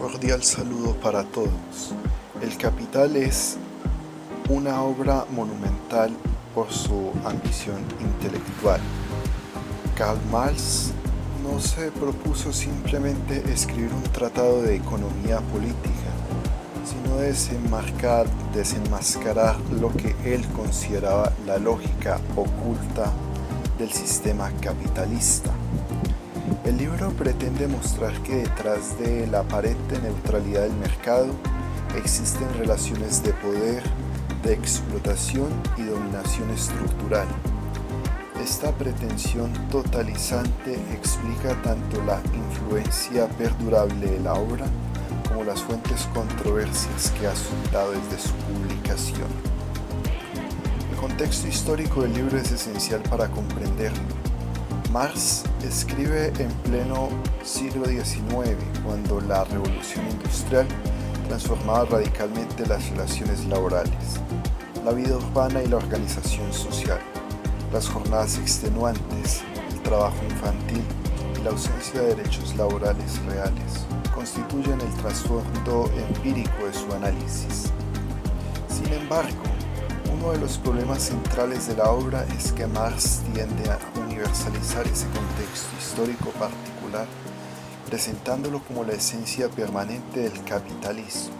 cordial saludo para todos. El Capital es una obra monumental por su ambición intelectual. Karl Marx no se propuso simplemente escribir un tratado de economía política, sino desenmascarar lo que él consideraba la lógica oculta del sistema capitalista. El libro pretende mostrar que detrás de la aparente neutralidad del mercado existen relaciones de poder, de explotación y dominación estructural. Esta pretensión totalizante explica tanto la influencia perdurable de la obra como las fuentes controversias que ha suscitado desde su publicación. El contexto histórico del libro es esencial para comprenderlo. Marx escribe en pleno siglo XIX, cuando la revolución industrial transformaba radicalmente las relaciones laborales, la vida urbana y la organización social. Las jornadas extenuantes, el trabajo infantil y la ausencia de derechos laborales reales constituyen el trasfondo empírico de su análisis. Sin embargo, uno de los problemas centrales de la obra es que Marx tiende a universalizar ese contexto histórico particular, presentándolo como la esencia permanente del capitalismo.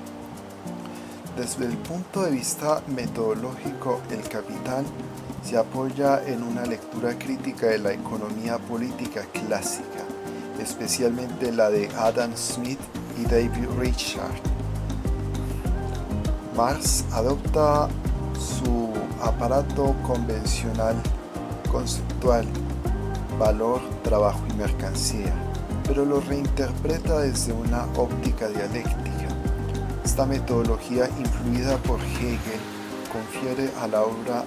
Desde el punto de vista metodológico, el Capital se apoya en una lectura crítica de la economía política clásica, especialmente la de Adam Smith y David Ricardo. Marx adopta su aparato convencional conceptual, valor, trabajo y mercancía, pero lo reinterpreta desde una óptica dialéctica. Esta metodología, influida por Hegel, confiere a la obra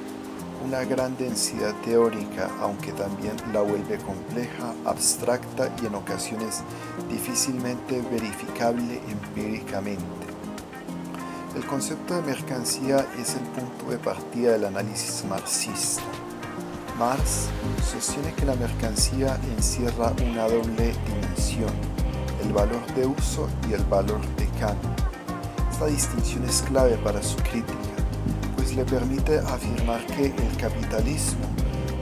una gran densidad teórica, aunque también la vuelve compleja, abstracta y en ocasiones difícilmente verificable empíricamente. El concepto de mercancía es el punto de partida del análisis marxista. Marx sostiene que la mercancía encierra una doble dimensión, el valor de uso y el valor de cambio. Esta distinción es clave para su crítica, pues le permite afirmar que el capitalismo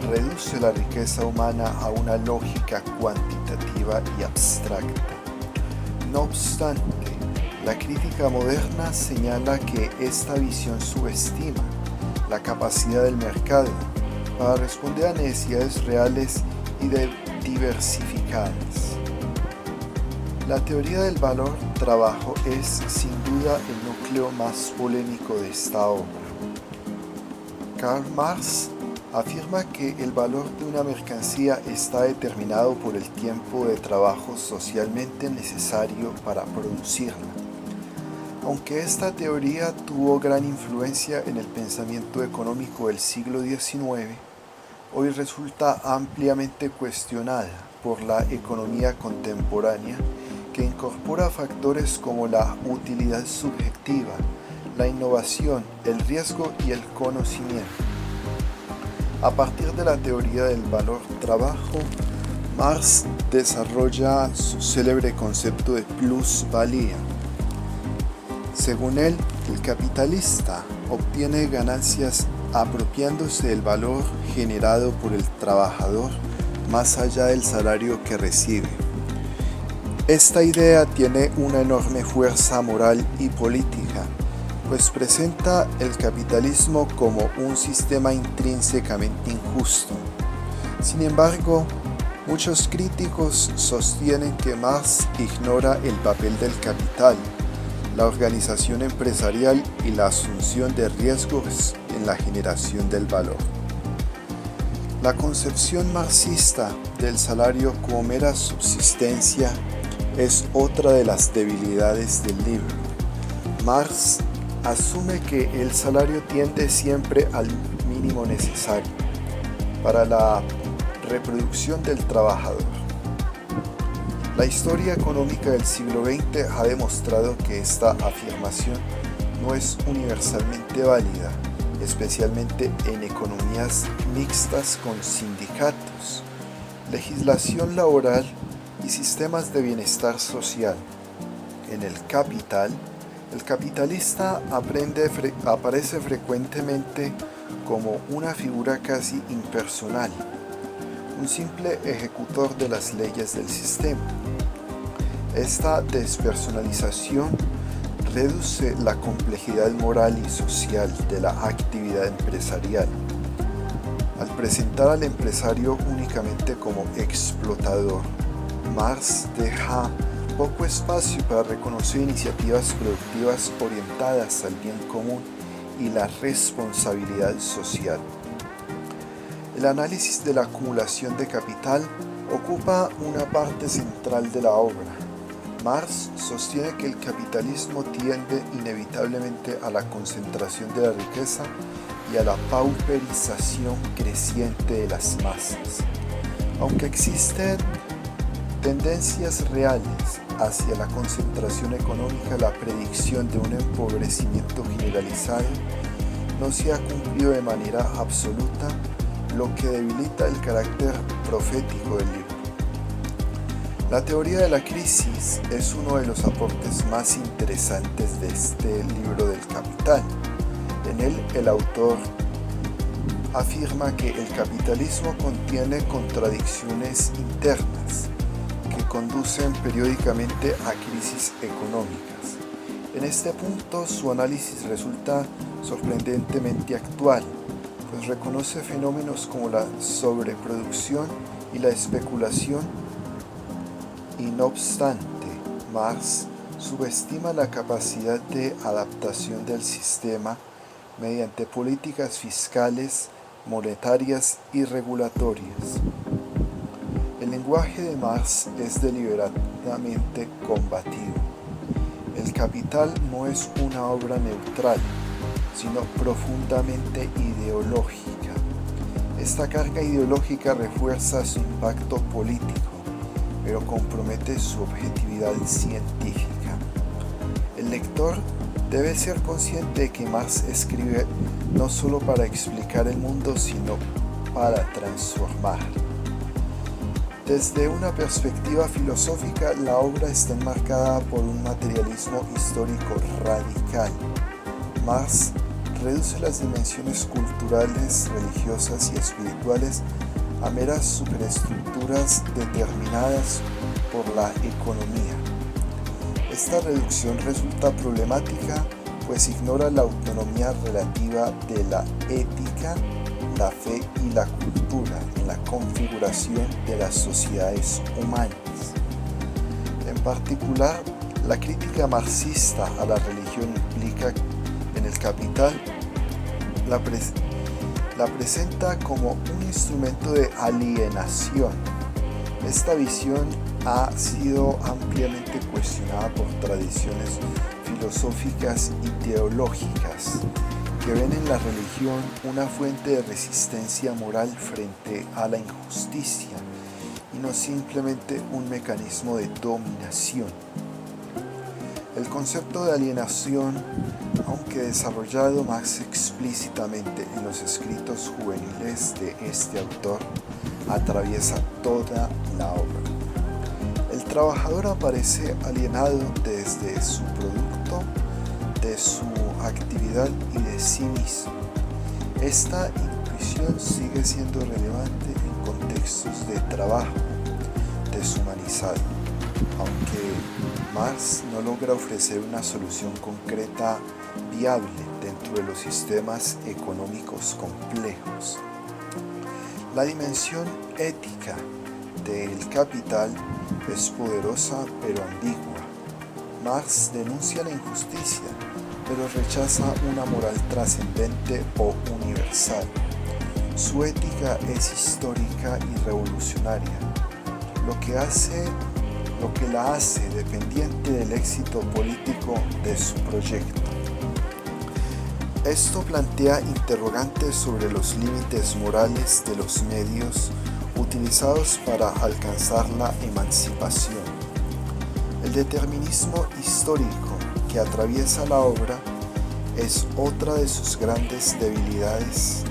reduce la riqueza humana a una lógica cuantitativa y abstracta. No obstante, la crítica moderna señala que esta visión subestima la capacidad del mercado para responder a necesidades reales y diversificadas. La teoría del valor-trabajo es, sin duda, el núcleo más polémico de esta obra. Karl Marx afirma que el valor de una mercancía está determinado por el tiempo de trabajo socialmente necesario para producirla. Aunque esta teoría tuvo gran influencia en el pensamiento económico del siglo XIX, hoy resulta ampliamente cuestionada por la economía contemporánea, que incorpora factores como la utilidad subjetiva, la innovación, el riesgo y el conocimiento. A partir de la teoría del valor-trabajo, Marx desarrolla su célebre concepto de plusvalía. Según él, el capitalista obtiene ganancias apropiándose del valor generado por el trabajador más allá del salario que recibe. Esta idea tiene una enorme fuerza moral y política, pues presenta el capitalismo como un sistema intrínsecamente injusto. Sin embargo, muchos críticos sostienen que Marx ignora el papel del capital, la organización empresarial y la asunción de riesgos en la generación del valor. La concepción marxista del salario como mera subsistencia es otra de las debilidades del libro. Marx asume que el salario tiende siempre al mínimo necesario para la reproducción del trabajador. La historia económica del siglo XX ha demostrado que esta afirmación no es universalmente válida, especialmente en economías mixtas con sindicatos, legislación laboral y sistemas de bienestar social. En el Capital, el capitalista aparece frecuentemente como una figura casi impersonal, un simple ejecutor de las leyes del sistema. Esta despersonalización reduce la complejidad moral y social de la actividad empresarial. Al presentar al empresario únicamente como explotador, Marx deja poco espacio para reconocer iniciativas productivas orientadas al bien común y la responsabilidad social. El análisis de la acumulación de capital ocupa una parte central de la obra. Marx sostiene que el capitalismo tiende inevitablemente a la concentración de la riqueza y a la pauperización creciente de las masas. Aunque existen tendencias reales hacia la concentración económica, la predicción de un empobrecimiento generalizado no se ha cumplido de manera absoluta, lo que debilita el carácter profético del libro. La teoría de la crisis es uno de los aportes más interesantes de este libro del Capital. En él, el autor afirma que el capitalismo contiene contradicciones internas que conducen periódicamente a crisis económicas. En este punto, su análisis resulta sorprendentemente actual, pues reconoce fenómenos como la sobreproducción y la especulación, y no obstante, Marx subestima la capacidad de adaptación del sistema mediante políticas fiscales, monetarias y regulatorias. El lenguaje de Marx es deliberadamente combativo. El Capital no es una obra neutral, sino profundamente ideológica. Esta carga ideológica refuerza su impacto político, pero compromete su objetividad científica. El lector debe ser consciente de que Marx escribe no solo para explicar el mundo, sino para transformar. Desde una perspectiva filosófica, la obra está enmarcada por un materialismo histórico radical. Marx reduce las dimensiones culturales, religiosas y espirituales a meras superestructuras determinadas por la economía. Esta reducción resulta problemática, pues ignora la autonomía relativa de la ética, la fe y la cultura en la configuración de las sociedades humanas. En particular, la crítica marxista a la religión implica en el Capital la presenta como un instrumento de alienación. Esta visión ha sido ampliamente cuestionada por tradiciones filosóficas y teológicas que ven en la religión una fuente de resistencia moral frente a la injusticia y no simplemente un mecanismo de dominación. El concepto de alienación, aunque desarrollado más explícitamente en los escritos juveniles de este autor, atraviesa toda la obra. El trabajador aparece alienado desde su producto, de su actividad y de sí mismo. Esta intuición sigue siendo relevante en contextos de trabajo deshumanizado, aunque Marx no logra ofrecer una solución concreta viable dentro de los sistemas económicos complejos. La dimensión ética del Capital es poderosa pero ambigua. Marx denuncia la injusticia, pero rechaza una moral trascendente o universal. Su ética es histórica y revolucionaria, lo que la hace dependiente del éxito político de su proyecto. Esto plantea interrogantes sobre los límites morales de los medios utilizados para alcanzar la emancipación. El determinismo histórico que atraviesa la obra es otra de sus grandes debilidades,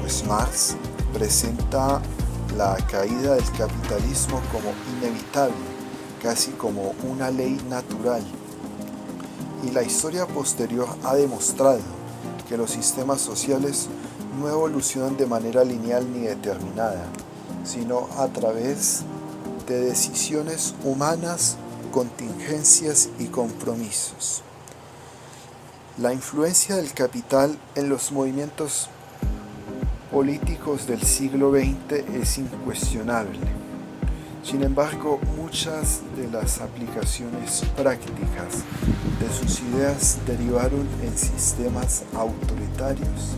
pues Marx presenta la caída del capitalismo como inevitable, casi como una ley natural, y la historia posterior ha demostrado que los sistemas sociales no evolucionan de manera lineal ni determinada, sino a través de decisiones humanas, contingencias y compromisos. La influencia del capital en los movimientos políticos del siglo XX es incuestionable. Sin embargo, muchas de las aplicaciones prácticas de sus ideas derivaron en sistemas autoritarios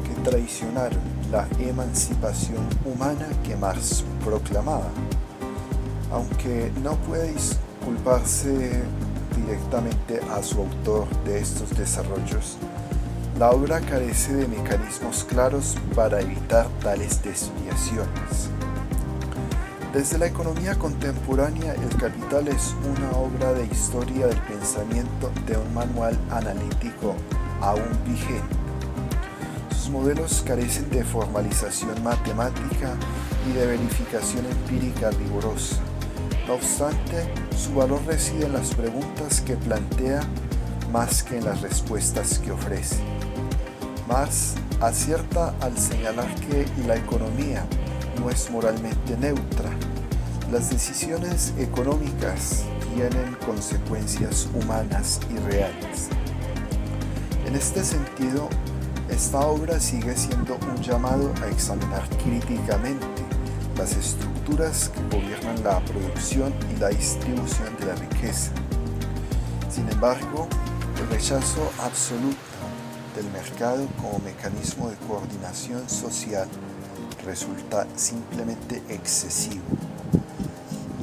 que traicionaron la emancipación humana que Marx proclamaba. Aunque no puede culparse directamente a su autor de estos desarrollos, la obra carece de mecanismos claros para evitar tales desviaciones. Desde la economía contemporánea, El Capital es una obra de historia del pensamiento de un manual analítico aún vigente. Sus modelos carecen de formalización matemática y de verificación empírica rigurosa. No obstante, su valor reside en las preguntas que plantea más que en las respuestas que ofrece. Marx acierta al señalar que la economía no es moralmente neutra. Las decisiones económicas tienen consecuencias humanas y reales. En este sentido, esta obra sigue siendo un llamado a examinar críticamente las estructuras que gobiernan la producción y la distribución de la riqueza. Sin embargo, el rechazo absoluto del mercado como mecanismo de coordinación social resulta simplemente excesivo.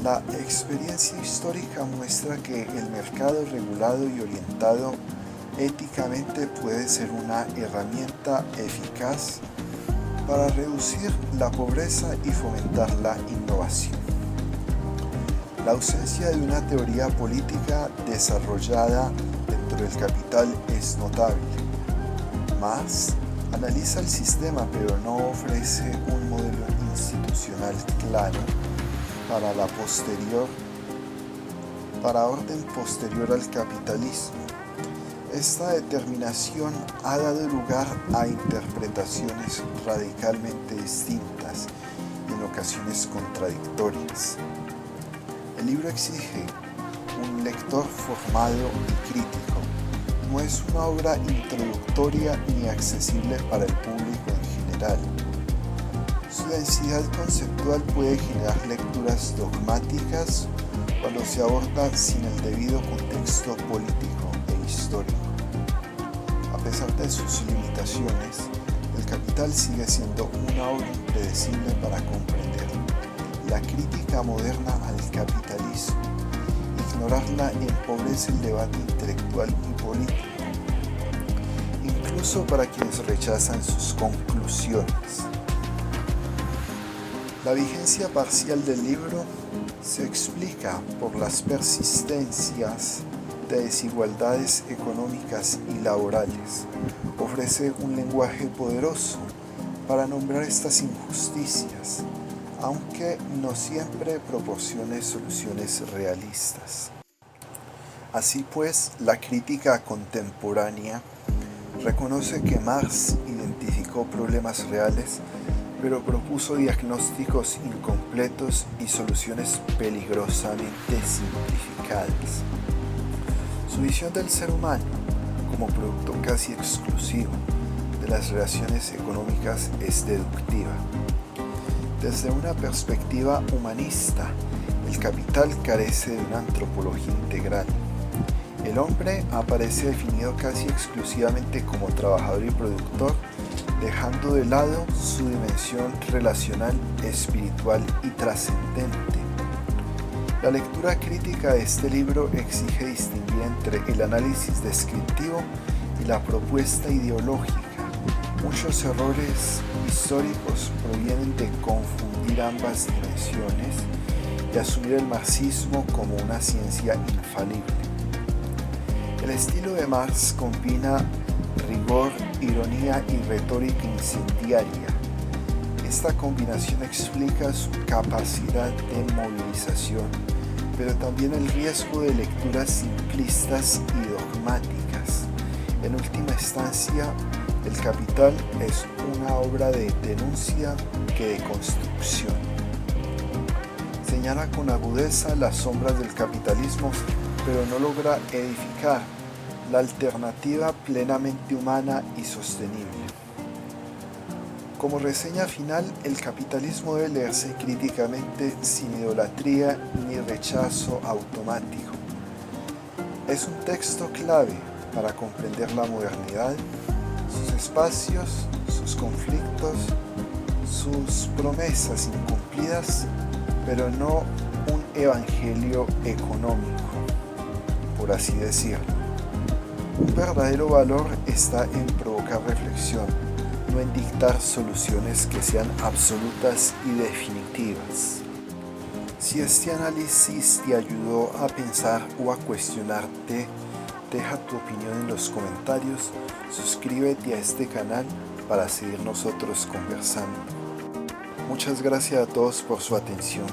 La experiencia histórica muestra que el mercado regulado y orientado éticamente puede ser una herramienta eficaz para reducir la pobreza y fomentar la innovación. La ausencia de una teoría política desarrollada dentro del capital es notable. Marx analiza el sistema, pero no ofrece un modelo institucional claro para orden posterior al capitalismo. Esta determinación ha dado lugar a interpretaciones radicalmente distintas y en ocasiones contradictorias. El libro exige un lector formado y crítico. No es una obra introductoria ni accesible para el público en general. Su densidad conceptual puede generar lecturas dogmáticas cuando se aborda sin el debido contexto político e histórico. A pesar de sus limitaciones, El Capital sigue siendo una obra impredecible para comprender la crítica moderna al capitalismo. Ignorarla empobrece el debate intelectual y político, incluso para quienes rechazan sus conclusiones. La vigencia parcial del libro se explica por las persistencias de desigualdades económicas y laborales. Ofrece un lenguaje poderoso para nombrar estas injusticias, aunque no siempre proporcione soluciones realistas. Así pues, la crítica contemporánea reconoce que Marx identificó problemas reales, pero propuso diagnósticos incompletos y soluciones peligrosamente simplificadas. Su visión del ser humano como producto casi exclusivo de las relaciones económicas es deductiva. Desde una perspectiva humanista, El Capital carece de una antropología integral. El hombre aparece definido casi exclusivamente como trabajador y productor, dejando de lado su dimensión relacional, espiritual y trascendente. La lectura crítica de este libro exige distinguir entre el análisis descriptivo y la propuesta ideológica. Muchos errores históricos provienen de confundir ambas dimensiones y asumir el marxismo como una ciencia infalible. El estilo de Marx combina rigor, ironía y retórica incendiaria. Esta combinación explica su capacidad de movilización, pero también el riesgo de lecturas simplistas y dogmáticas. temáticas. En última instancia, El Capital es una obra de denuncia que de construcción. Señala con agudeza las sombras del capitalismo, pero no logra edificar la alternativa plenamente humana y sostenible. Como reseña final, el capitalismo debe leerse críticamente sin idolatría ni rechazo automático. Es un texto clave para comprender la modernidad, sus espacios, sus conflictos, sus promesas incumplidas, pero no un evangelio económico, por así decirlo. Un verdadero valor está en provocar reflexión, no en dictar soluciones que sean absolutas y definitivas. Si este análisis te ayudó a pensar o a cuestionarte, deja tu opinión en los comentarios, suscríbete a este canal para seguir nosotros conversando. Muchas gracias a todos por su atención.